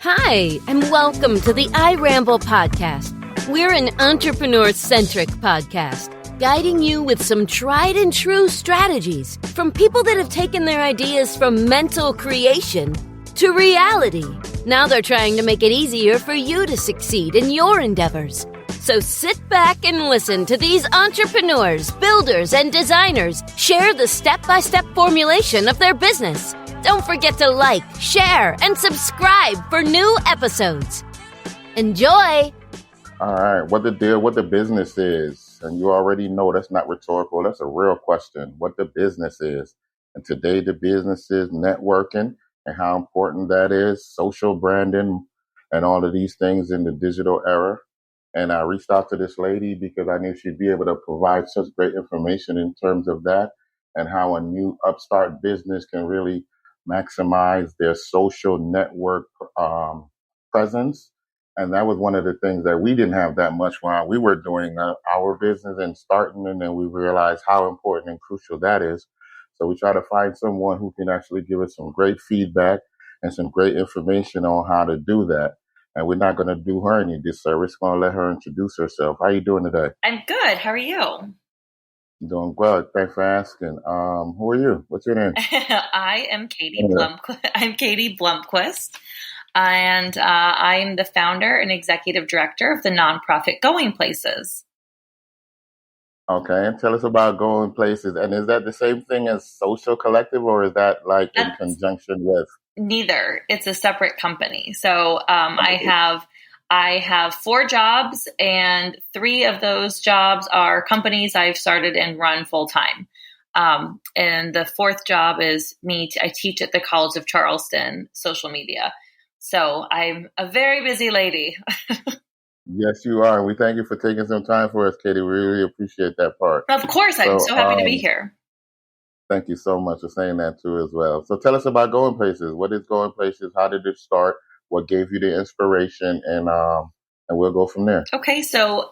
Hi, and welcome to the I Ramble podcast. We're an entrepreneur-centric podcast, guiding you with some tried and true strategies from people that have taken their ideas from mental creation to reality. Now they're trying to make it easier for you to succeed in your endeavors. So sit back and listen to these entrepreneurs, builders, and designers share the step-by-step formulation of their business. Don't forget to like, share, and subscribe for new episodes. Enjoy! All right, what the deal, what the business is. And you already know that's not rhetorical. That's a real question, what the business is. And today the business is networking and how important that is, social branding, and all of these things in the digital era. And I reached out to this lady because I knew she'd be able to provide such great information in terms of that and how a new upstart business can really maximize their social network presence. And that was one of the things that we didn't have that much while we were doing our business and starting, and then we realized how important and crucial that is. So we try to find someone who can actually give us some great feedback and some great information on how to do that. And we're not going to do her any disservice. We're going to let her introduce herself. How are you doing today? I'm good. How are you? Doing well. Thanks for asking. Who are you? What's your name? I am Katie Blomquist. I'm Katie Blomquist, and I'm the founder and executive director of the nonprofit Going Places. Okay, and tell us about Going Places. And is that the same thing as Social Collective, or is that like in conjunction with? Neither. It's a separate company. So I have 4 jobs, and 3 of those jobs are companies I've started and run full time. And the 4th job is me. I teach at the College of Charleston social media. So I'm a very busy lady. Yes, you are. And we thank you for taking some time for us, Katie. We really appreciate that part. Of course. I'm so happy to be here. Thank you so much for saying that too as well. So tell us about Going Places. What is Going Places? How did it start? What gave you the inspiration? And we'll go from there. Okay, so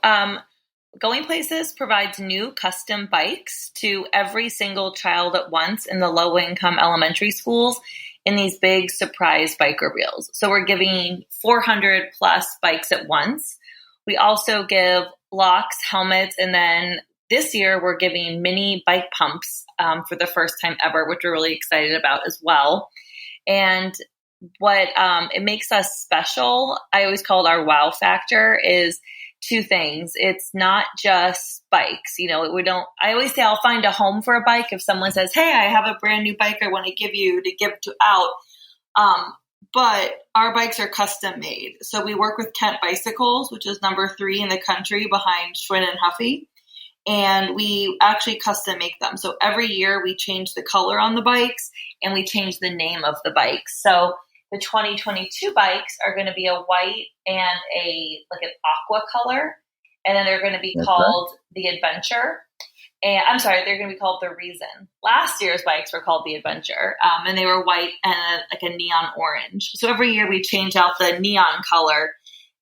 Going Places provides new custom bikes to every single child at once in the low-income elementary schools in these big surprise bike reveals. So we're giving 400 plus bikes at once. We also give locks, helmets, and then this year we're giving mini bike pumps for the first time ever, which we're really excited about as well. And what it makes us special, I always call it our wow factor, is 2 things. It's not just bikes. I always say I'll find a home for a bike if someone says, hey, I have a brand new bike I want to give you to give out. But our bikes are custom made. So we work with Kent Bicycles, which is number 3 in the country behind Schwinn and Huffy. And we actually custom make them. So every year we change the color on the bikes and we change the name of the bikes. So the 2022 bikes are going to be a white and an aqua color. And then they're going to be called the Adventure. And I'm sorry, they're going to be called the Reason. Last year's bikes were called the Adventure. And they were white and like a neon orange. So every year we change out the neon color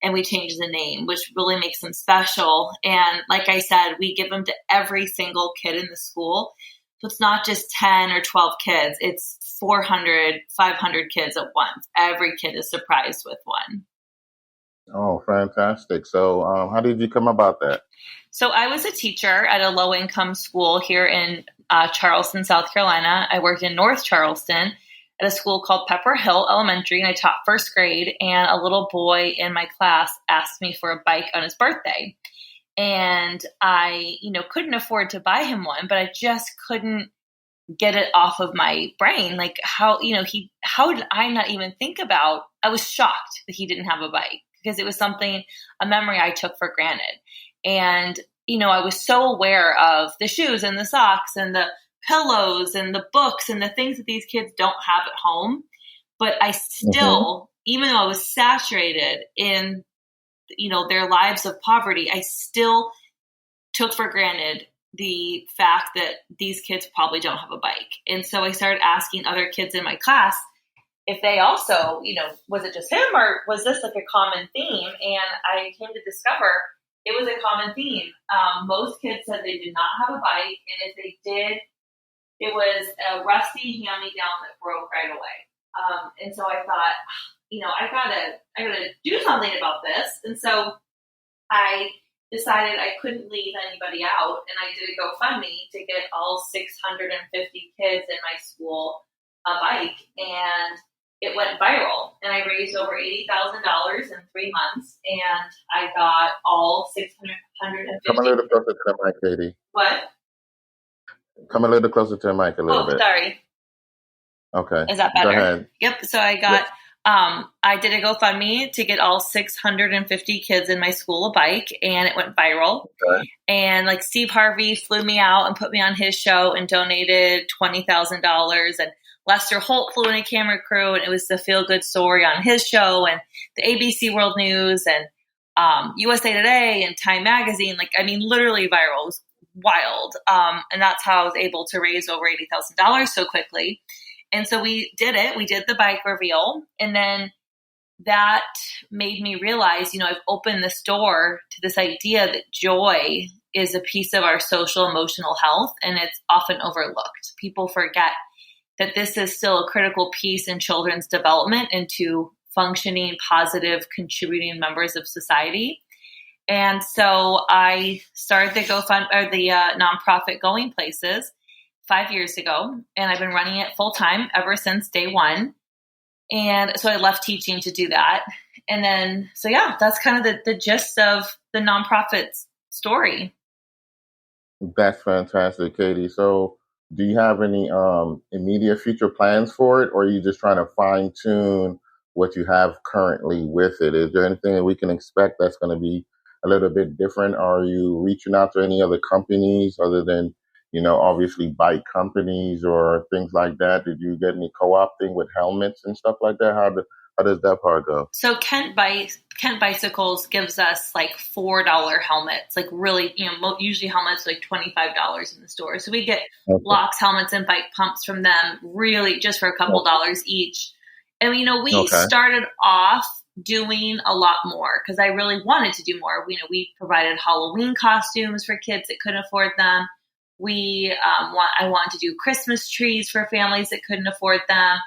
and we change the name, which really makes them special. And like I said, we give them to every single kid in the school. So it's not just 10 or 12 kids. It's 400, 500 kids at once. Every kid is surprised with one. Oh, fantastic. So how did you come about that? So I was a teacher at a low-income school here in Charleston, South Carolina. I worked in North Charleston at a school called Pepper Hill Elementary, and I taught 1st grade, and a little boy in my class asked me for a bike on his birthday. And I, couldn't afford to buy him one, but I just couldn't get it off of my brain. Like how did I not even think about, I was shocked that he didn't have a bike because it was a memory I took for granted. And, I was so aware of the shoes and the socks and the pillows and the books and the things that these kids don't have at home. But I still, even though I was saturated in, their lives of poverty, I still took for granted the fact that these kids probably don't have a bike. And so I started asking other kids in my class if they also, was it just him or was this like a common theme? And I came to discover it was a common theme. Most kids said they did not have a bike. And if they did, it was a rusty hand-me-down that broke right away. And so I thought, I gotta do something about this. And so I decided I couldn't leave anybody out, and I did a GoFundMe to get all 650 kids in my school a bike, and it went viral. And I raised over $80,000 in 3 months, and I got all 650. Come a little closer to the mic, Katie. What? Come a little closer to the mic a little bit. Sorry. Okay. Is that better? Go ahead. Yep. So I got, I did a GoFundMe to get all 650 kids in my school a bike, and it went viral. Okay. And like Steve Harvey flew me out and put me on his show and donated $20,000. And Lester Holt flew in a camera crew, and it was the feel good story on his show, and the ABC World News and USA Today and Time Magazine. Literally viral. It was wild. And that's how I was able to raise over $80,000 so quickly. And so we did it. We did the bike reveal. And then that made me realize, I've opened this door to this idea that joy is a piece of our social emotional health, and it's often overlooked. People forget that this is still a critical piece in children's development into functioning, positive, contributing members of society. And so I started the nonprofit Going Places 5 years ago, and I've been running it full time ever since day one. And so I left teaching to do that. And then, that's kind of the gist of the nonprofit's story. That's fantastic, Katie. So do you have any immediate future plans for it, or are you just trying to fine tune what you have currently with it? Is there anything that we can expect that's going to be a little bit different? Are you reaching out to any other companies other than, obviously bike companies or things like that? Did you get any co-opting with helmets and stuff like that? How does that part go? So Kent Bicycles gives us like $4 helmets, like really, usually helmets like $25 in the store. So we get locks, helmets, and bike pumps from them, really just for a couple dollars each. And we started off doing a lot more because I really wanted to do more. We provided Halloween costumes for kids that couldn't afford them. I wanted to do Christmas trees for families that couldn't afford them.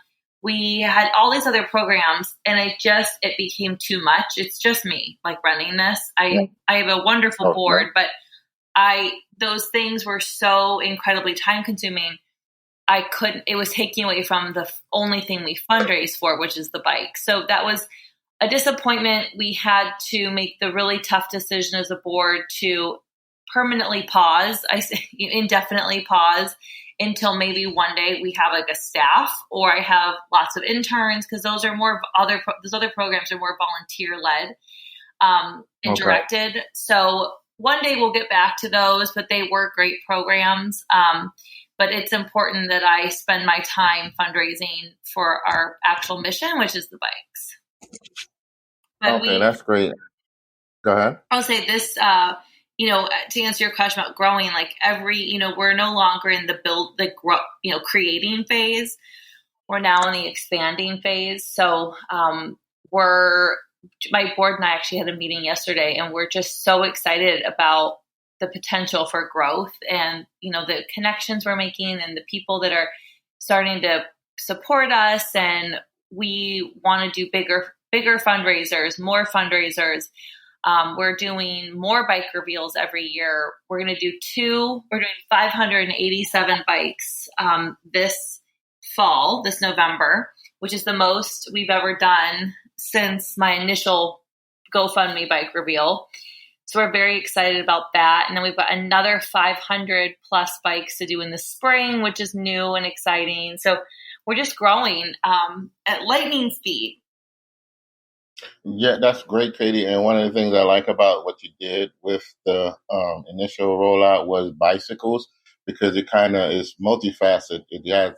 We had all these other programs, and it became too much. It's just me, running this. I have a wonderful board, but those things were so incredibly time consuming. It was taking away from the only thing we fundraise for, which is the bike. So that was a disappointment. We had to make the really tough decision as a board to permanently pause, indefinitely pause until maybe one day we have a staff, or I have lots of interns, because those other programs are more volunteer led and directed. So one day we'll get back to those, but they were great programs. But it's important that I spend my time fundraising for our actual mission, which is the bikes. But that's great. Go ahead. I'll say this, to answer your question about growing, we're no longer in the creating phase. We're now in the expanding phase. So my board and I actually had a meeting yesterday, and we're just so excited about the potential for growth and, the connections we're making and the people that are starting to support us. And we want to do bigger fundraisers, more fundraisers. We're doing more bike reveals every year. We're going to do we're doing 587 bikes this November, which is the most we've ever done since my initial GoFundMe bike reveal. So we're very excited about that. And then we've got another 500 plus bikes to do in the spring, which is new and exciting. So we're just growing at lightning speed. Yeah, that's great, Katie. And one of the things I like about what you did with the initial rollout was bicycles, because it kind of is multifaceted. It has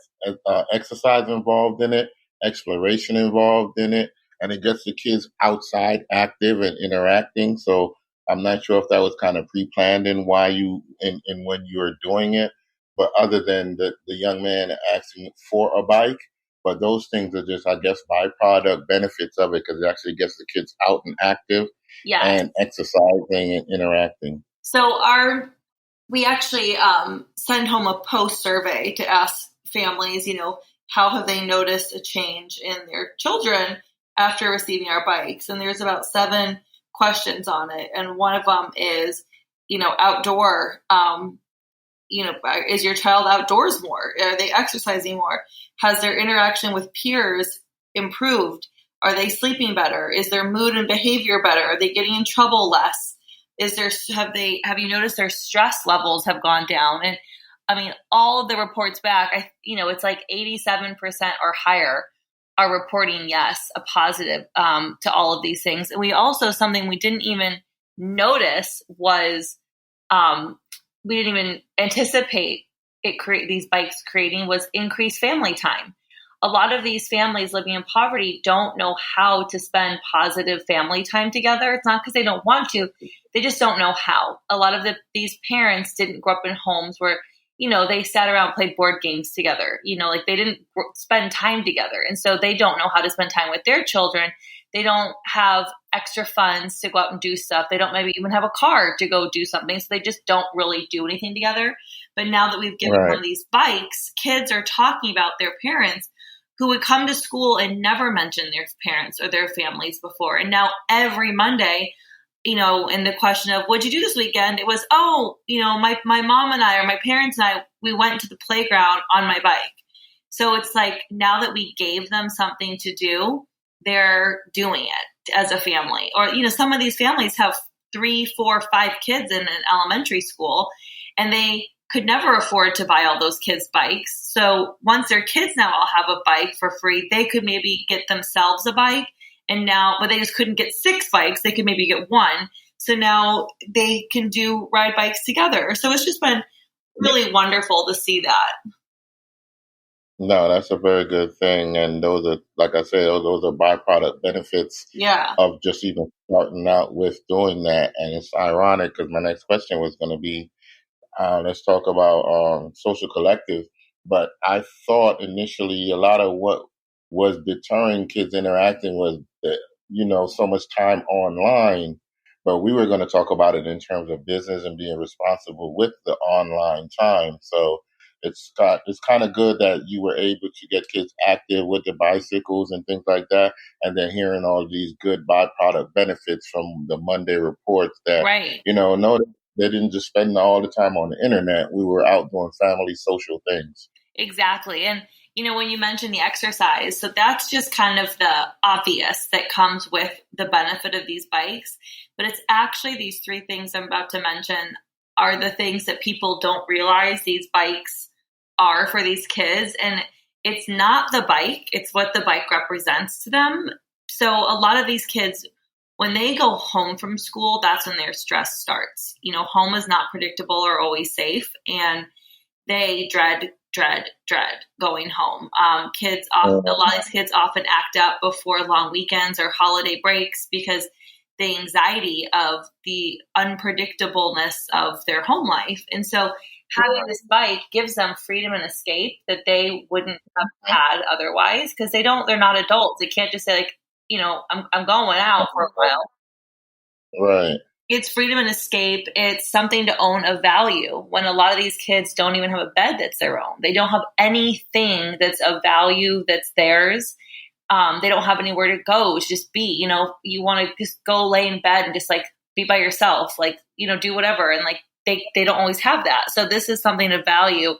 exercise involved in it, exploration involved in it, and it gets the kids outside active and interacting. So I'm not sure if that was kind of pre-planned in why when you were doing it, but other than the young man asking for a bike. But those things are just, I guess, byproduct benefits of it, because it actually gets the kids out and active and exercising and interacting. So we actually send home a post survey to ask families, how have they noticed a change in their children after receiving our bikes. And there's about 7 questions on it. And one of them is, outdoor, is your child outdoors more? Are they exercising more? Has their interaction with peers improved? Are they sleeping better? Is their mood and behavior better? Are they getting in trouble less? Have you noticed their stress levels have gone down? And I mean, all of the reports back, it's like 87% or higher are reporting yes, a positive to all of these things. And we also, something we didn't even notice was we didn't even anticipate these bikes creating was increased family time. A lot of these families living in poverty don't know how to spend positive family time together. It's not because they don't want to. They just don't know how. A lot of these parents didn't grow up in homes where, they sat around and played board games together. They didn't spend time together. And so they don't know how to spend time with their children. They don't have extra funds to go out and do stuff. They don't maybe even have a car to go do something. So they just don't really do anything together. But now that we've given them these bikes, kids are talking about their parents who would come to school and never mention their parents or their families before. And now every Monday, in the question of what'd you do this weekend? It was, my mom and I, or my parents and I, we went to the playground on my bike. So it's like now that we gave them something to do, they're doing it as a family. Or, some of these families have 3, 4, 5 kids in an elementary school, and they could never afford to buy all those kids bikes. So once their kids now all have a bike for free, they could maybe get themselves a bike. But they just couldn't get 6 bikes. They could maybe get 1. So now they can ride bikes together. So it's just been really wonderful to see that. No, that's a very good thing. And those are, like I said, those are byproduct benefits of just even starting out with doing that. And it's ironic because my next question was going to be, let's talk about social collective. But I thought initially a lot of what was deterring kids interacting was that, so much time online. But we were going to talk about it in terms of business and being responsible with the online time. So it's kind of good that you were able to get kids active with the bicycles and things like that. And then hearing all these good byproduct benefits from the Monday reports that, no, they didn't just spend all the time on the internet. We were out doing family social things. Exactly. And, when you mention the exercise, so that's just kind of the obvious that comes with the benefit of these bikes. But it's actually these 3 things I'm about to mention are the things that people don't realize these bikes are for these kids. And it's not the bike, it's what the bike represents to them. So a lot of these kids, when they go home from school, that's when their stress starts. Home is not predictable or always safe, and they dread going home. A lot of these kids often act up before long weekends or holiday breaks because the anxiety of the unpredictableness of their home life. And so having this bike gives them freedom and escape that they wouldn't have had otherwise, because they're not adults. They can't just say I'm going out for a while. Right. It's freedom and escape. It's something to own a value when a lot of these kids don't even have a bed that's their own. They don't have anything that's of value that's theirs. They don't have anywhere to go to just be, you want to just go lay in bed and just be by yourself, do whatever. And they don't always have that. So this is something of value.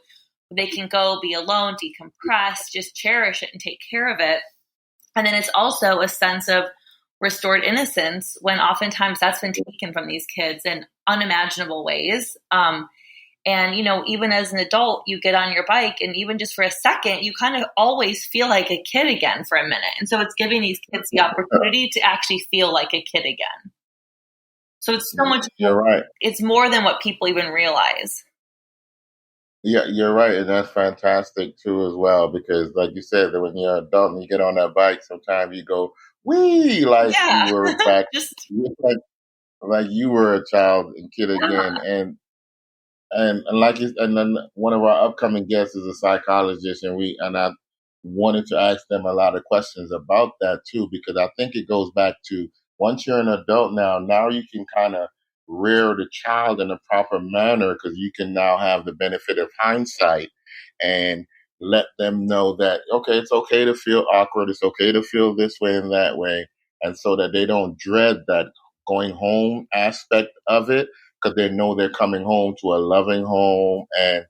They can go be alone, decompress, just cherish it and take care of it. And then it's also a sense of restored innocence when oftentimes that's been taken from these kids in unimaginable ways. And, even as an adult, you get on your bike and even just for a second, you kind of always feel like a kid again for a minute. And so it's giving these kids the opportunity to actually feel like a kid again. So it's so much, you're right. It's more than what people even realize. Yeah, you're right. And that's fantastic too, as well, because like you said, that when you're an adult and you get on that bike, sometimes you go, wee, you were back, like you were a child and kid again. And then one of our upcoming guests is a psychologist, and I wanted to ask them a lot of questions about that too, because I think it goes back to once you're an adult now you can kind of rear the child in a proper manner because you can now have the benefit of hindsight and let them know that, okay, it's okay to feel awkward. It's okay to feel this way and that way. And so that they don't dread that going home aspect of it, because they know they're coming home to a loving home and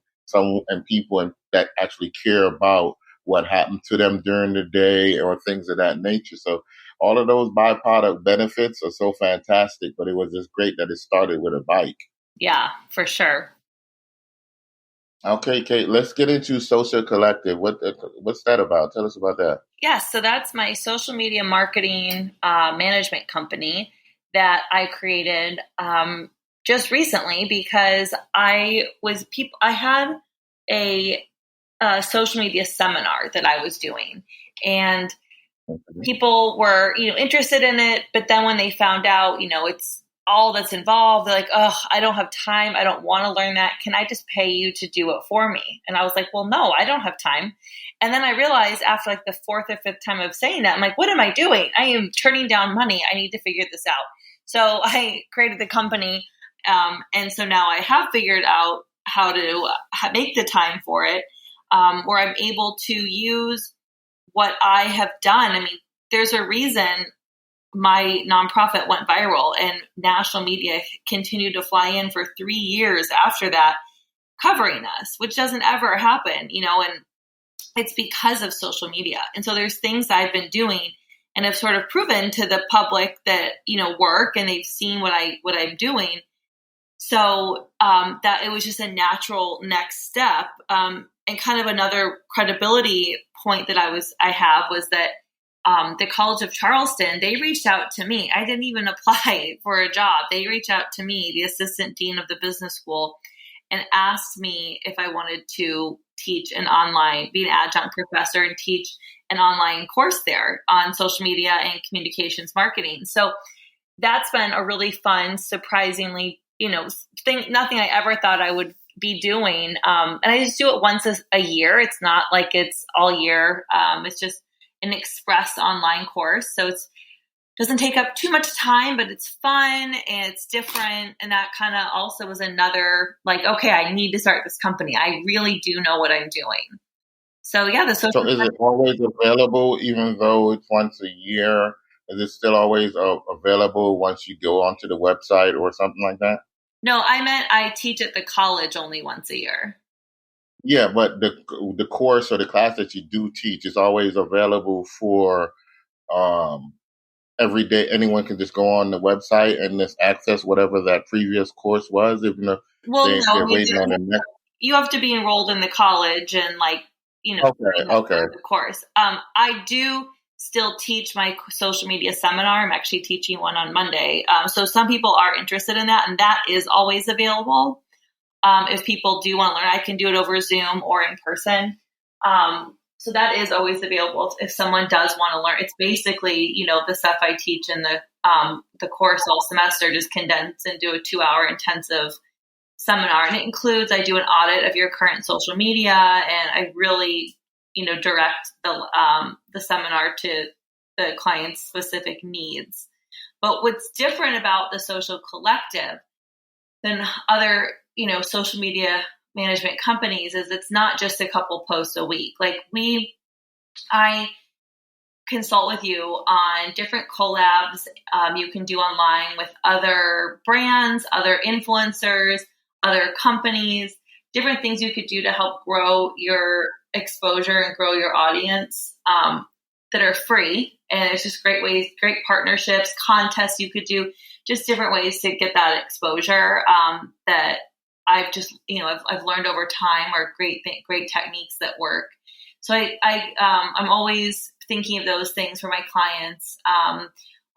people that actually care about what happened to them during the day or things of that nature. So all of those byproduct benefits are so fantastic, but it was just great that it started with a bike. Yeah, for sure. Okay, Kate, let's get into Social Collective. What's that about? Tell us about that. Yes, so that's my social media marketing management company that I created just recently because I had a social media seminar that I was doing, and people were interested in it. But then when they found out, it's all that's involved, they're like, "Oh, I don't have time. I don't want to learn that. Can I just pay you to do it for me?" And I was like, "Well, no, I don't have time." And then I realized after like the fourth or fifth time of saying that, I'm like, "What am I doing? I am turning down money. I need to figure this out." So I created the company. And so now I have figured out how to make the time for it, where I'm able to use what I have done. I mean, there's a reason my nonprofit went viral and national media continued to fly in for 3 years after that, covering us, which doesn't ever happen, and it's because of social media. And so there's things I've been doing and have sort of proven to the public that, work, and they've seen what I'm doing. So that it was just a natural next step. And kind of another credibility point that I have was that the College of Charleston, they reached out to me. I didn't even apply for a job. They reached out to me, the assistant dean of the business school, and asked me if I wanted to be an adjunct professor and teach an online course there on social media and communications marketing. So that's been a really fun, surprisingly, nothing I ever thought I would be doing. And I just do it once a year. It's not like it's all year. It's just an express online course. So it doesn't take up too much time, but it's fun and it's different. And that kind of also was another okay, I need to start this company. I really do know what I'm doing. So yeah, So is it always available even though it's once a year? Is it still always available once you go onto the website or something like that? No, I meant I teach at the college only once a year. Yeah, but the course or the class that you do teach is always available for every day. Anyone can just go on the website and just access whatever that previous course was. Even if they're waiting on the next. You have to be enrolled in the college and Okay. the course. I do still teach my social media seminar. I'm actually teaching one on Monday. So some people are interested in that, and that is always available. If people do want to learn, I can do it over Zoom or in person. So that is always available if someone does want to learn. It's basically, the stuff I teach in the course all semester, just condensed into a 2-hour intensive seminar. And it includes, I do an audit of your current social media, and I really, direct the seminar to the client's specific needs. But what's different about the Social Collective than other, social media management companies is it's not just a couple posts a week. I consult with you on different collabs you can do online with other brands, other influencers, other companies, different things you could do to help grow your exposure and grow your audience that are free. And it's just great partnerships, contests you could do, just different ways to get that exposure that I've just, I've learned over time are great techniques that work. So I'm always thinking of those things for my clients. I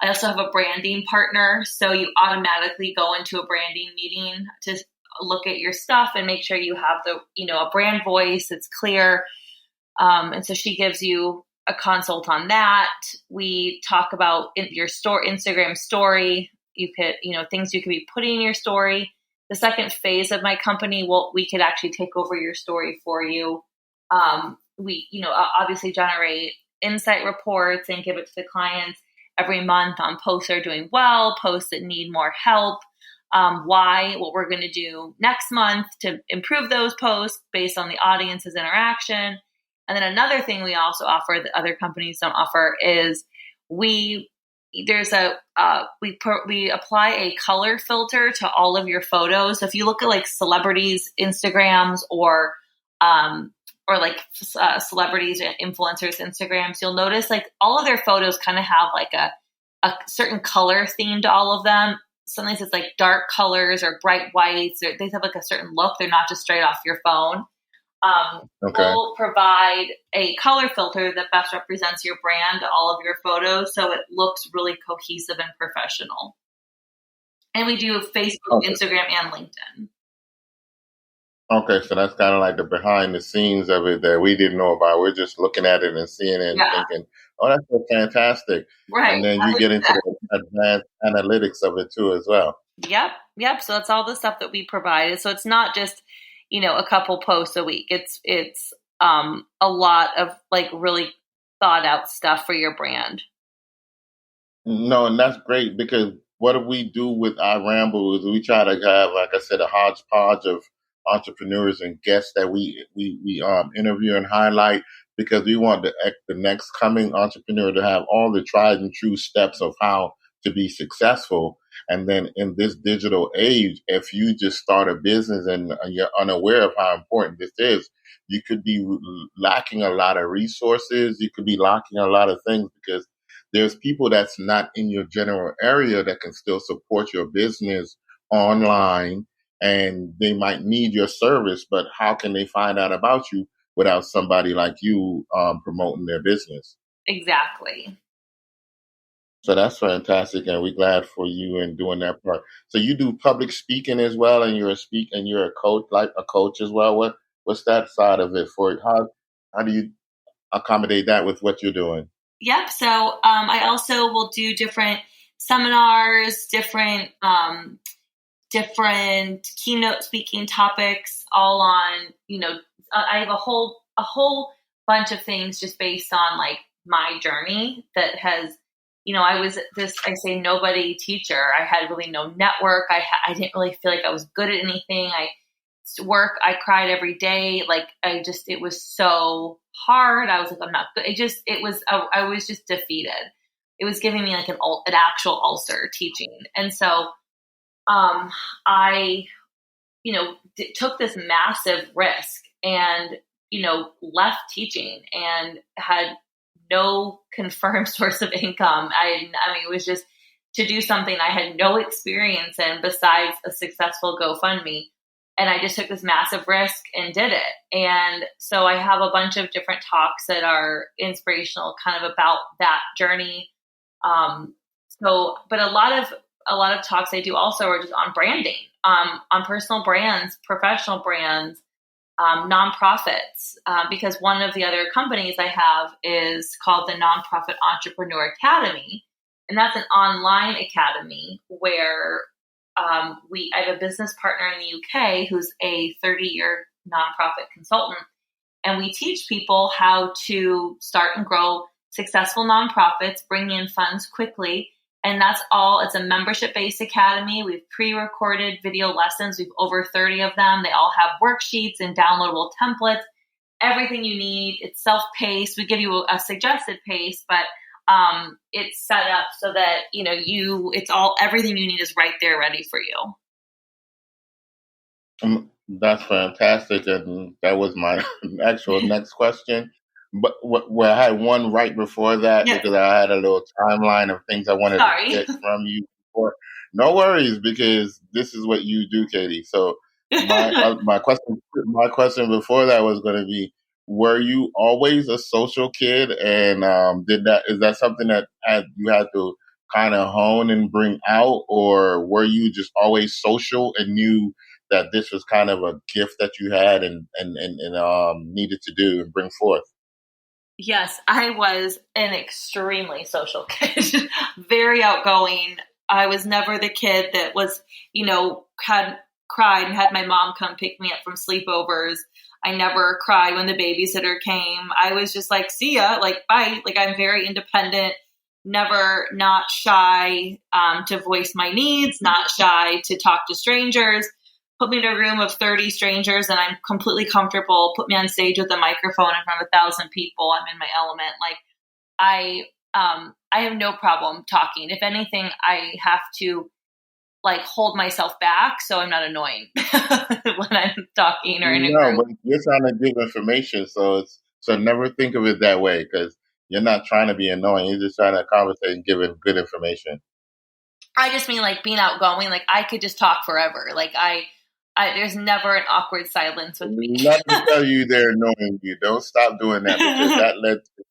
also have a branding partner. So you automatically go into a branding meeting to look at your stuff and make sure you have a brand voice that's clear. And so she gives you a consult on that. We talk about your Instagram story. You could, things you could be putting in your story. The second phase of my company, we could actually take over your story for you. We, obviously generate insight reports and give it to the clients every month on posts that are doing well, posts that need more help, what we're going to do next month to improve those posts based on the audience's interaction. And then another thing we also offer that other companies don't offer is we apply a color filter to all of your photos. So if you look at like celebrities' Instagrams or like celebrities and influencers' Instagrams, you'll notice like all of their photos kind of have like a certain color theme to all of them. Sometimes it's like dark colors or bright whites, or they have like a certain look. They're not just straight off your phone. We'll provide a color filter that best represents your brand to all of your photos, so it looks really cohesive and professional. And we do Facebook, Instagram, and LinkedIn. Okay, so that's kind of like the behind the scenes of it that we didn't know about. We're just looking at it and seeing it and thinking, oh, that's so fantastic. Right. And then you get into the advanced analytics of it too as well. Yep. So that's all the stuff that we provide. So it's not just, a couple posts a week. It's a lot of like really thought out stuff for your brand. No, and that's great, because what we do with our ramble is we try to have, like I said, a hodgepodge of entrepreneurs and guests that we interview and highlight, because we want the next coming entrepreneur to have all the tried and true steps of how to be successful. And then in this digital age, if you just start a business and you're unaware of how important this is, you could be lacking a lot of resources. You could be lacking a lot of things, because there's people that's not in your general area that can still support your business online, and they might need your service, but how can they find out about you without somebody like you promoting their business? Exactly. So that's fantastic, and we're glad for you in doing that part. So you do public speaking as well, and you're a coach, like a coach as well. What's that side of it for you? How do you accommodate that with what you're doing? Yep. So I also will do different seminars, different keynote speaking topics, all on, I have a whole bunch of things just based on like my journey that has, I was I say nobody teacher. I had really no network. I didn't really feel like I was good at anything. I cried every day. Like it was so hard. I was like, I'm not good. I was just defeated. It was giving me like an actual ulcer teaching. And so, I, took this massive risk and, left teaching and had no confirmed source of income. I mean, it was just to do something I had no experience in besides a successful GoFundMe. And I just took this massive risk and did it. And so I have a bunch of different talks that are inspirational kind of about that journey. But a lot of talks I do also are just on branding, on personal brands, professional brands, nonprofits, because one of the other companies I have is called the Nonprofit Entrepreneur Academy. And that's an online academy where I have a business partner in the UK who's a 30-year nonprofit consultant. And we teach people how to start and grow successful nonprofits, bring in funds quickly. And that's all. It's a membership-based academy. We've pre-recorded video lessons. We've over 30 of them. They all have worksheets and downloadable templates, everything you need. It's self-paced. We give you a suggested pace, but it's set up so that, everything you need is right there ready for you. That's fantastic. And that was my actual next question. But I had one right before that, because I had a little timeline of things I wanted to get from you before. No worries, because this is what you do, Katie. So my question before that was going to be, were you always a social kid? And is that something that you had to kind of hone and bring out, or were you just always social and knew that this was kind of a gift that you had and needed to do and bring forth? Yes, I was an extremely social kid, very outgoing. I was never the kid that was, had cried and had my mom come pick me up from sleepovers. I never cried when the babysitter came. I was just like, see ya, like, bye. Like, I'm very independent, not shy to voice my needs, not shy to talk to strangers. put me in a room of 30 strangers and I'm completely comfortable, put me on stage with a microphone in front of 1,000 people, I'm in my element. Like I have no problem talking. If anything, I have to like hold myself back so I'm not annoying when I'm talking or in a No, group. but you're trying to give information, so never think of it that way because you're not trying to be annoying. You're just trying to conversate and give it good information. I just mean like being outgoing. Like I could just talk forever. Like I there's never an awkward silence with me. Not to tell you they're annoying you. Don't stop doing that because that led to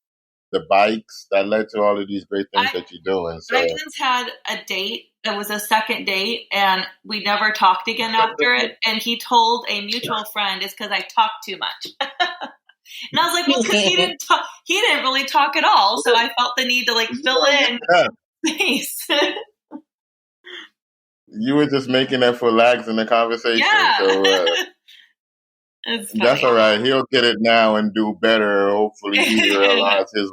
the bikes, that led to all of these great things that you're doing. So I once had a date that was a second date and we never talked again after it. And he told a mutual friend it's because I talked too much. And I was like, well, because he didn't really talk at all. So I felt the need to like fill in space. You were just making that for lags in the conversation. Yeah. So that's all right. He'll get it now and do better. Hopefully he realizes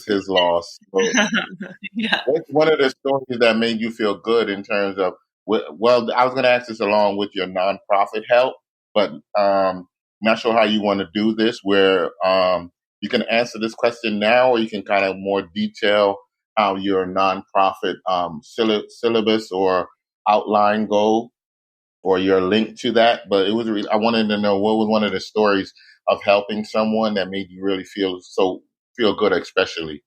his loss. So, yeah. what's one of the stories that made you feel good in terms of, well, I was going to ask this along with your nonprofit help, but not sure how you want to do this, where you can answer this question now, or you can kind of more detail how your nonprofit syllabus or outline go, or your link to that. But it was I wanted to know what was one of the stories of helping someone that made you really feel good, especially.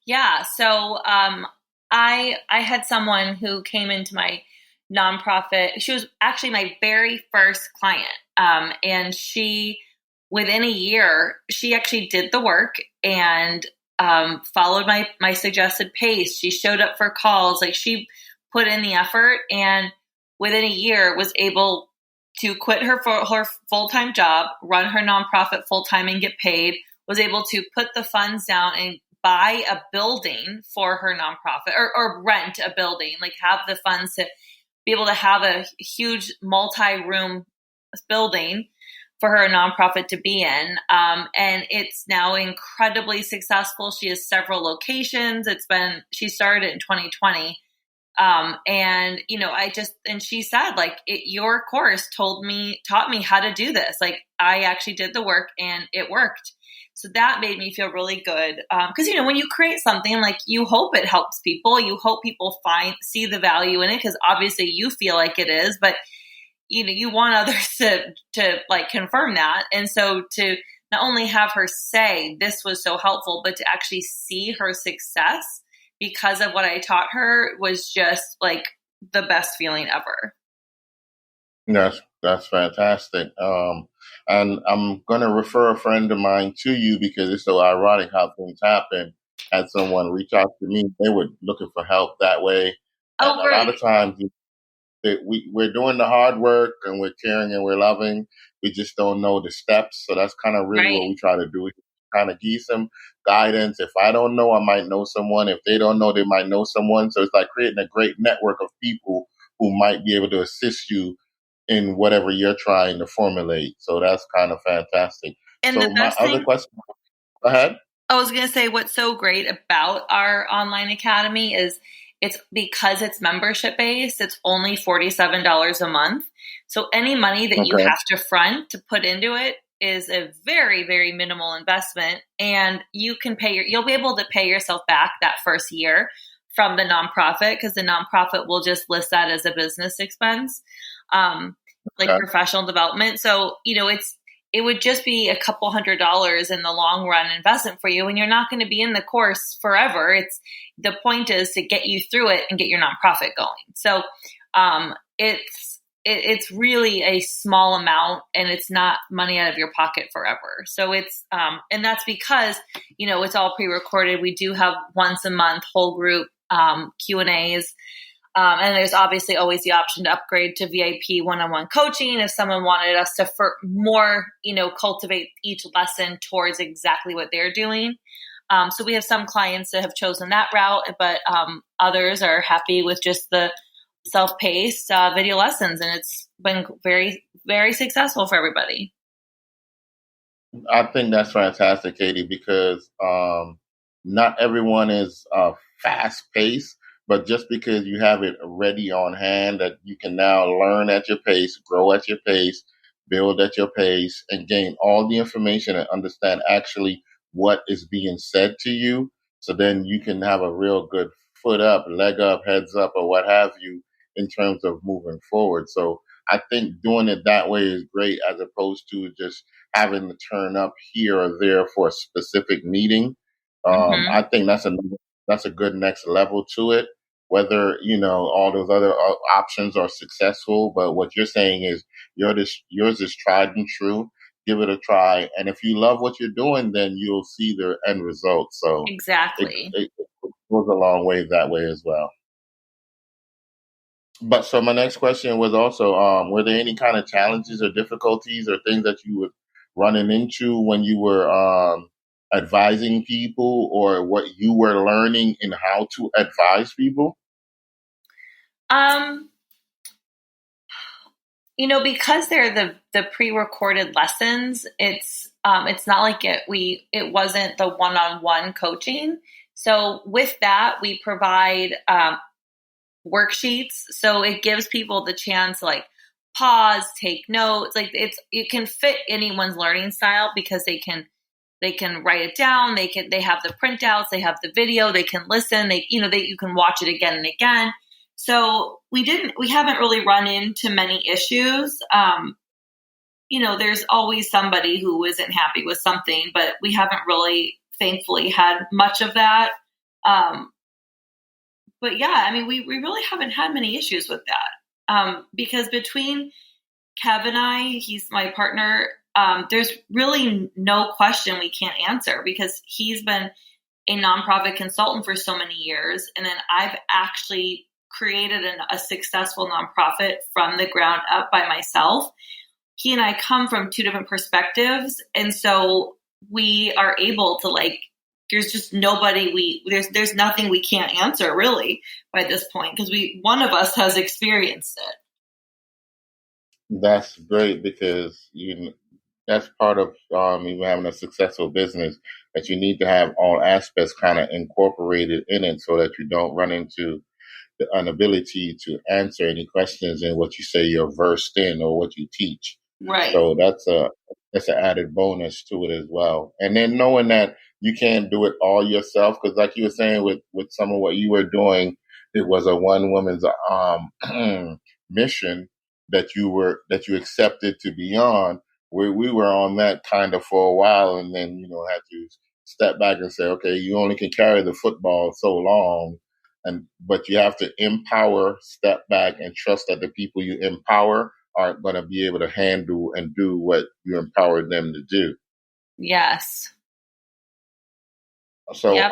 Yeah. So I had someone who came into my nonprofit. She was actually my very first client. And she, within a year, she actually did the work and followed my suggested pace. She showed up for calls. Like she put in the effort and within a year was able to quit her full-time job, run her nonprofit full-time and get paid, was able to put the funds down and buy a building for her nonprofit or rent a building, like have the funds to be able to have a huge multi-room building for her nonprofit to be in. And it's now incredibly successful. She has several locations. She started in 2020. And she said like your course taught me how to do this. Like I actually did the work and it worked. So that made me feel really good. Cause when you create something, like you hope it helps people, you hope people see the value in it. Cause obviously you feel like it is, but you want others to like confirm that. And so to not only have her say this was so helpful, but to actually see her success because of what I taught her was just like the best feeling ever. That's fantastic. And I'm going to refer a friend of mine to you because it's so ironic how things happen. Had someone reach out to me, they were looking for help that way. And a lot of times we're doing the hard work and we're caring and we're loving. We just don't know the steps. So that's kind of really what we try to do. Kind of give some guidance. If I don't know, I might know someone. If they don't know, they might know someone. So it's like creating a great network of people who might be able to assist you in whatever you're trying to formulate. So that's kind of fantastic. And so my other question, go ahead. I was going to say what's so great about our online academy is it's because it's membership based. It's only $47 a month. So any money that you have to front to put into it is a very, very minimal investment. And you'll be able to pay yourself back that first year from the nonprofit because the nonprofit will just list that as a business expense, professional development. So, it would just be a couple $100s in the long run investment for you. And you're not going to be in the course forever. The point is to get you through it and get your nonprofit going. So, it's really a small amount and it's not money out of your pocket forever. So and that's because, it's all pre-recorded. We do have once a month whole group Q&As. And there's obviously always the option to upgrade to VIP one-on-one coaching if someone wanted us to cultivate each lesson towards exactly what they're doing. So we have some clients that have chosen that route, but others are happy with just the self-paced video lessons. And it's been very, very successful for everybody. I think that's fantastic, Katie, because not everyone is fast-paced. But just because you have it ready on hand that you can now learn at your pace, grow at your pace, build at your pace, and gain all the information and understand actually what is being said to you. So then you can have a real good foot up, leg up, heads up, or what have you in terms of moving forward. So I think doing it that way is great as opposed to just having to turn up here or there for a specific meeting. Mm-hmm. I think that's a good next level to it. Whether all those other options are successful, but what you're saying is yours is tried and true. Give it a try, and if you love what you're doing, then you'll see the end result. So Exactly. it goes a long way that way as well. But so my next question was also, were there any kind of challenges or difficulties or things that you were running into when you were advising people, or what you were learning in how to advise people? Um, because they're the pre-recorded lessons, it's not like it wasn't the one-on-one coaching. So with that, we provide worksheets. So it gives people the chance to like pause, take notes. Like it can fit anyone's learning style because they can write it down. They have the printouts, they have the video, they can listen, you can watch it again and again. So we haven't really run into many issues. There's always somebody who isn't happy with something, but we haven't really, thankfully, had much of that. But yeah, I mean, we really haven't had many issues with that. Because between Kev and I, he's my partner, there's really no question we can't answer because he's been a nonprofit consultant for so many years. And then I've actually created a successful nonprofit from the ground up by myself. He and I come from two different perspectives. And so we are able to there's just nobody there's nothing we can't answer really by this point because one of us has experienced it. That's great because that's part of even having a successful business, that you need to have all aspects kind of incorporated in it so that you don't run into the inability to answer any questions in what you say you're versed in or what you teach. Right. So that's an added bonus to it as well. And then knowing that you can't do it all yourself, because like you were saying with some of what you were doing, it was a one woman's mission that you accepted to be on. We were on that kind of for a while, and then had to step back and say, okay, you only can carry the football so long, but you have to empower, step back, and trust that the people you empower aren't going to be able to handle and do what you empowered them to do. Yes. So, yep.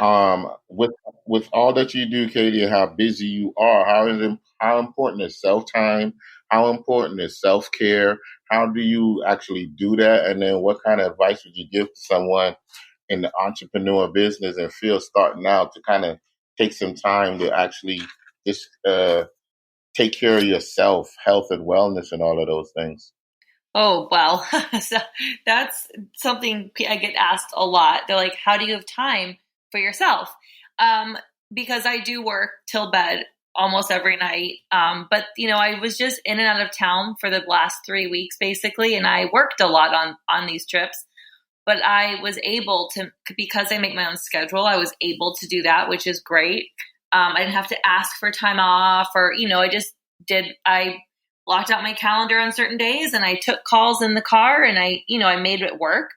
With all that you do, Katie, and how busy you are, how important is self-time? How important is self-care? How do you actually do that? And then what kind of advice would you give to someone in the entrepreneur business and field starting out to kind of take some time to actually just take care of yourself, health and wellness and all of those things? Oh, well, so that's something I get asked a lot. They're like, how do you have time for yourself? Because I do work till bed almost every night. But I was just in and out of town for the last 3 weeks, basically. And I worked a lot on these trips, but I was able to, because I make my own schedule, I was able to do that, which is great. I didn't have to ask for time off or, I blocked out my calendar on certain days and I took calls in the car and I made it work.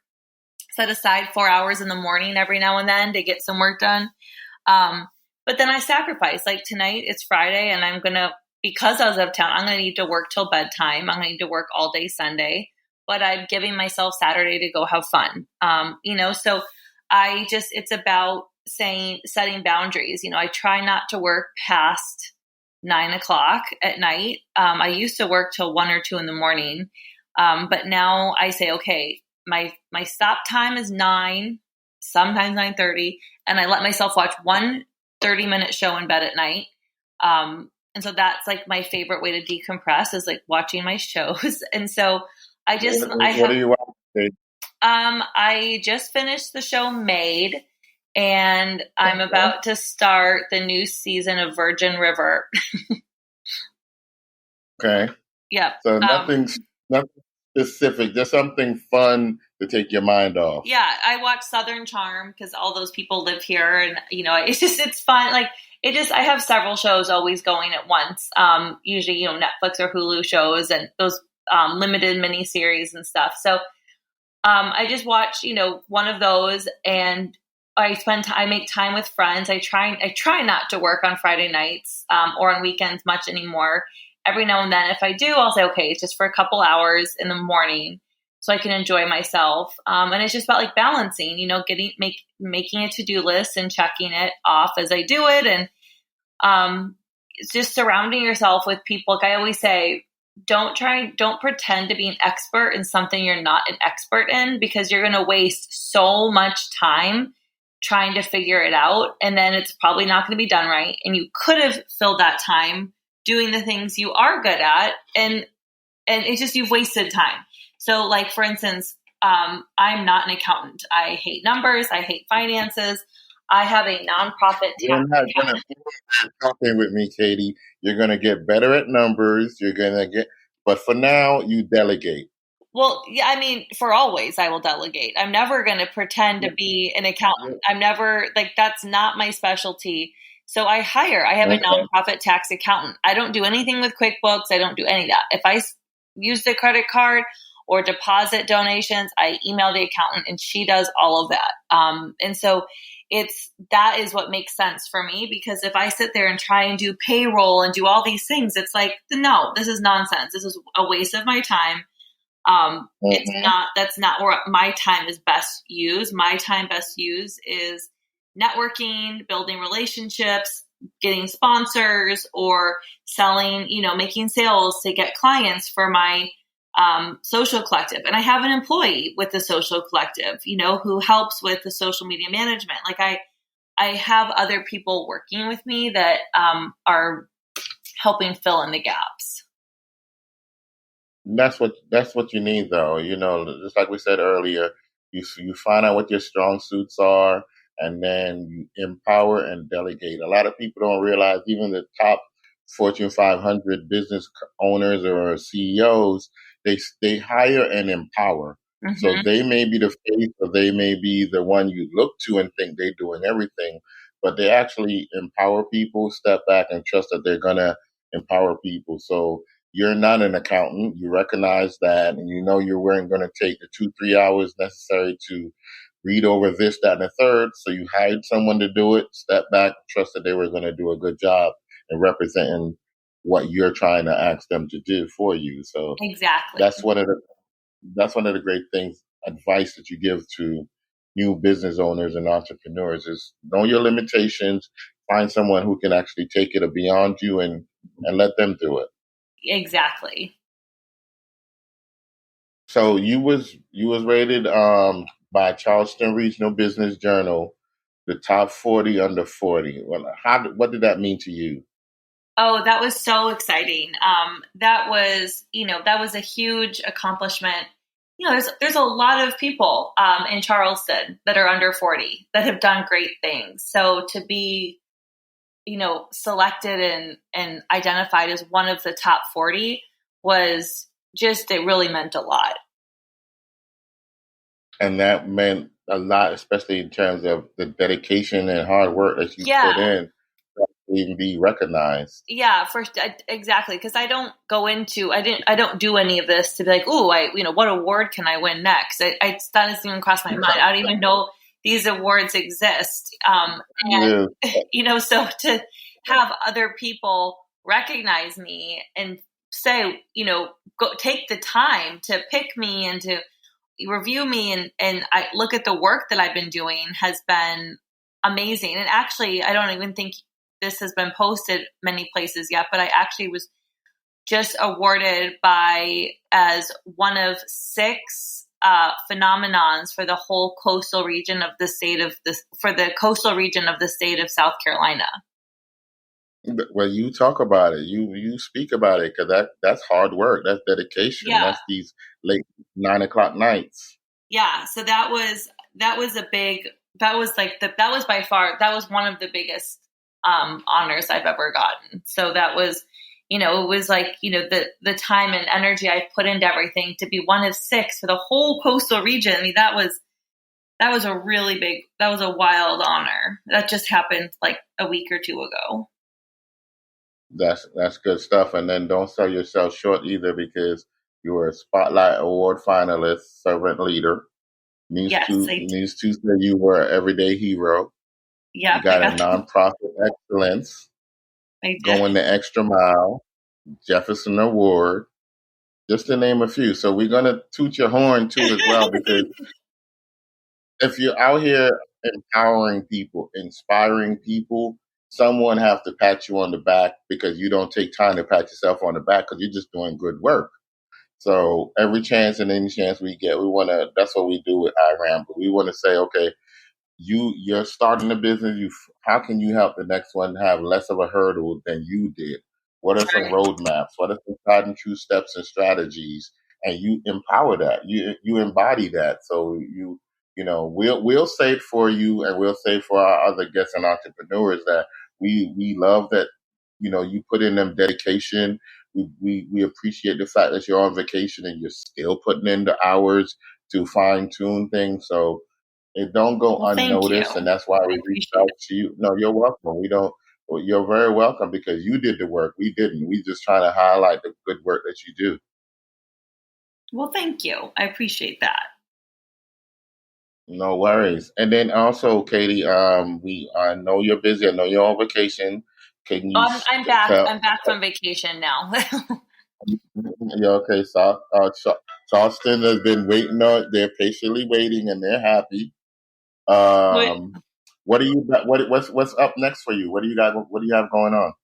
Set aside 4 hours in the morning every now and then to get some work done. But then I sacrificed. Like tonight, it's Friday and because I was out of town, I'm going to need to work till bedtime. I'm going to need to work all day Sunday, but I'm giving myself Saturday to go have fun. So it's about setting boundaries. I try not to work past 9:00 at night. I used to work till 1 or 2 in the morning. But now I say, okay, my stop time is 9, sometimes 9:30. And I let myself watch one 30-minute show in bed at night. And so that's like my favorite way to decompress is like watching my shows. And so what are you watching? I just finished the show Made. and I'm about to start the new season of Virgin River. Okay. Yep. So nothing specific, just something fun to take your mind off. Yeah, I watch Southern Charm because all those people live here, and it's fun. Like I have several shows always going at once. Usually, Netflix or Hulu shows and those limited miniseries and stuff. So I just watch, one of those, and I make time with friends. I try not to work on Friday nights or on weekends much anymore. Every now and then, if I do, I'll say, okay, it's just for a couple hours in the morning so I can enjoy myself. And it's just about like balancing, making a to-do list and checking it off as I do it. And it's just surrounding yourself with people. Like I always say, don't pretend to be an expert in something you're not an expert in, because you're going to waste so much time trying to figure it out. And then it's probably not going to be done right. And you could have filled that time doing the things you are good at. And it's just, you've wasted time. So like, for instance, I'm not an accountant. I hate numbers. I hate finances. I have a nonprofit. You're not going to be talking with me, Katie. You're going to get better at numbers. But for now, you delegate. Well, yeah, I mean, for always, I will delegate. I'm never going to pretend to be an accountant. I'm never, that's not my specialty. So I have a nonprofit tax accountant. I don't do anything with QuickBooks. I don't do any of that. If I use the credit card or deposit donations, I email the accountant and she does all of that. And so that is what makes sense for me, because if I sit there and try and do payroll and do all these things, it's like, no, this is nonsense. This is a waste of my time. That's not where my time is best used. My time best used is networking, building relationships, getting sponsors, or selling, making sales to get clients for my social collective. And I have an employee with the social collective, who helps with the social media management. Like I have other people working with me that are helping fill in the gaps. That's what you need, though. Just like we said earlier, you find out what your strong suits are, and then you empower and delegate. A lot of people don't realize, even the top Fortune 500 business owners or CEOs, they hire and empower. Mm-hmm. So they may be the face, or they may be the one you look to and think they're doing everything, but they actually empower people, step back, and trust that they're going to empower people. So you're not an accountant. You recognize that, and you weren't going to take the 2-3 hours necessary to read over this, that, and the third. So you hired someone to do it, step back, trust that they were going to do a good job in representing what you're trying to ask them to do for you. So exactly, that's one of the great things, advice that you give to new business owners and entrepreneurs is know your limitations, find someone who can actually take it beyond you and let them do it. Exactly. So you was rated by Charleston Regional Business Journal the top 40 under 40. Well, what did that mean to you? Oh, that was so exciting. That was a huge accomplishment. There's a lot of people in Charleston that are under 40 that have done great things. So to be, selected and identified as one of the top 40 it really meant a lot. And that meant a lot, especially in terms of the dedication and hard work that you put in to even be recognized. Yeah, exactly. Because I don't do any of this to be like, what award can I win next? That doesn't even cross my mind. I don't even know these awards exist. So to have other people recognize me and say, go take the time to pick me and to review me and I look at the work that I've been doing has been amazing. And actually, I don't even think this has been posted many places yet, but I actually was just awarded as one of 6 phenomenons for the whole coastal region of the state of South Carolina. Well, you talk about it. You speak about it, because that's hard work. That's dedication. Yeah. That's these late 9 o'clock nights. Yeah. So that was a big that was like that was by far, that was one of the biggest honors I've ever gotten. So that was, it was like, the time and energy I put into everything to be one of 6 for the whole coastal region. I mean, that was a really big, that was a wild honor. That just happened like a week or 2 ago. That's good stuff. And then don't sell yourself short either, because you were a Spotlight Award finalist, servant leader. Needs to say you were an everyday hero. Yeah, you got a nonprofit excellence, going the extra mile, Jefferson Award, just to name a few. So we're gonna toot your horn too as well, because if you're out here empowering people, inspiring people, someone have to pat you on the back, because you don't take time to pat yourself on the back because you're just doing good work. So every chance and any chance we get, that's what we do with iRamble. We want to say, okay, you're starting a business. How can you help the next one have less of a hurdle than you did? What are some roadmaps? What are some tried and true steps and strategies? And you empower that. You embody that. So we'll say it for you, and we'll say for our other guests and entrepreneurs that we love that. You put in them dedication. We appreciate the fact that you're on vacation and you're still putting in the hours to fine tune things. So it don't go unnoticed, and that's why we reached out to you. No, you're welcome. You're very welcome, because you did the work. We didn't. We just trying to highlight the good work that you do. Well, thank you. I appreciate that. No worries. And then also, Katie, I know you're busy. I know you're on vacation. Can you? I'm back. I'm back from vacation now. Yeah, okay. So, Charleston has been waiting they're patiently waiting, and they're happy. What's up next for you? What do you have going on?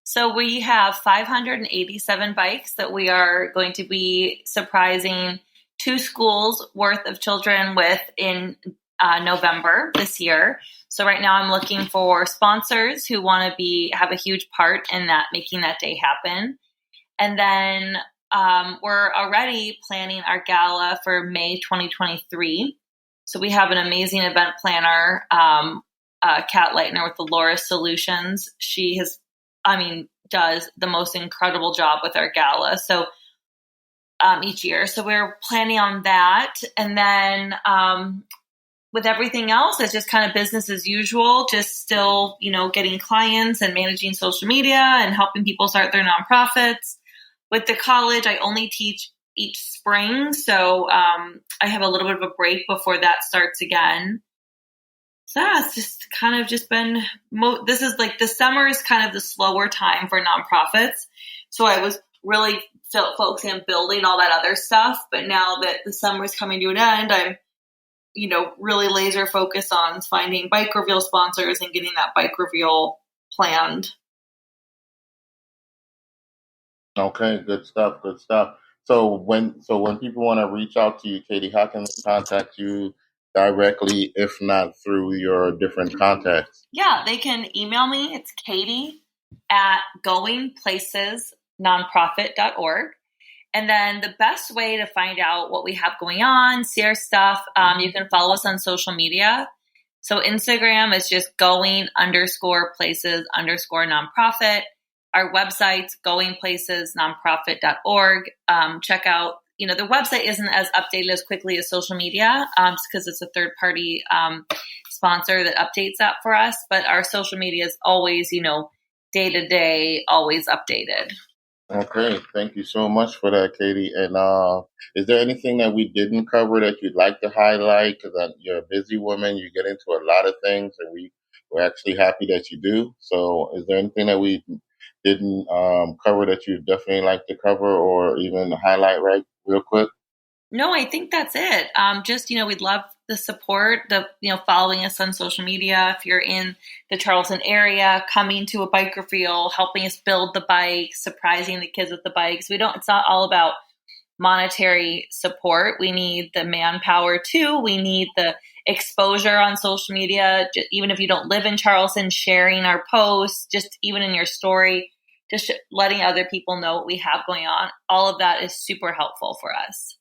So we have 587 bikes that we are going to be surprising 2 schools worth of children with in November this year. So right now I'm looking for sponsors who want to have a huge part in that, making that day happen. And then we're already planning our gala for May 2023. So we have an amazing event planner, Kat Leitner with the Laura Solutions. She does the most incredible job with our gala. So each year. So we're planning on that. And then with everything else, it's just kind of business as usual, just still, getting clients and managing social media and helping people start their nonprofits. With the college, I only teach each spring. So I have a little bit of a break before that starts again. So yeah, it's just kind of just been, this is like the summer is kind of the slower time for nonprofits. So I was really focusing on building all that other stuff. But now that the summer is coming to an end, I'm, really laser focused on finding bike reveal sponsors and getting that bike reveal planned. Okay, good stuff. Good stuff. So when people want to reach out to you, Katie, how can they contact you directly, if not through your different contacts? Yeah, they can email me. It's Katie at goingplacesnonprofit.org. And then the best way to find out what we have going on, see our stuff, you can follow us on social media. So Instagram is just going_places_nonprofit. Our website's goingplacesnonprofit.org. Check out, the website isn't as updated as quickly as social media because it's a third-party sponsor that updates that for us. But our social media is always, day-to-day, always updated. Okay, thank you so much for that, Katie. And is there anything that we didn't cover that you'd like to highlight? Because you're a busy woman, you get into a lot of things, and we're actually happy that you do. So is there anything that we didn't cover that you'd definitely like to cover or even highlight real quick? No, I think that's it. We'd love the support, following us on social media. If you're in the Charleston area, coming to a bike reveal, helping us build the bikes, surprising the kids with the bikes. It's not all about monetary support. We need the manpower too. We need the exposure on social media. Even if you don't live in Charleston, sharing our posts, just even in your story, just letting other people know what we have going on. All of that is super helpful for us.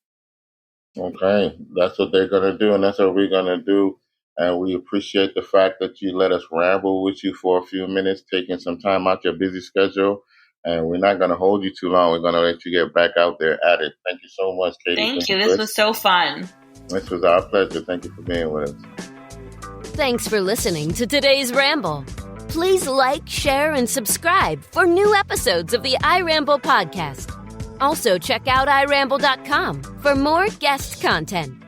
Okay, that's what they're going to do, and that's what we're going to do And we appreciate the fact that you let us ramble with you for a few minutes, taking some time out your busy schedule. And we're not going to hold you too long. We're going to let you get back out there at it. Thank you so much, Katie. Thank you. This was so fun. This was our pleasure. Thank you for being with us. Thanks for listening to today's Ramble. Please like, share, and subscribe for new episodes of the iRamble podcast. Also, check out iRamble.com for more guest content.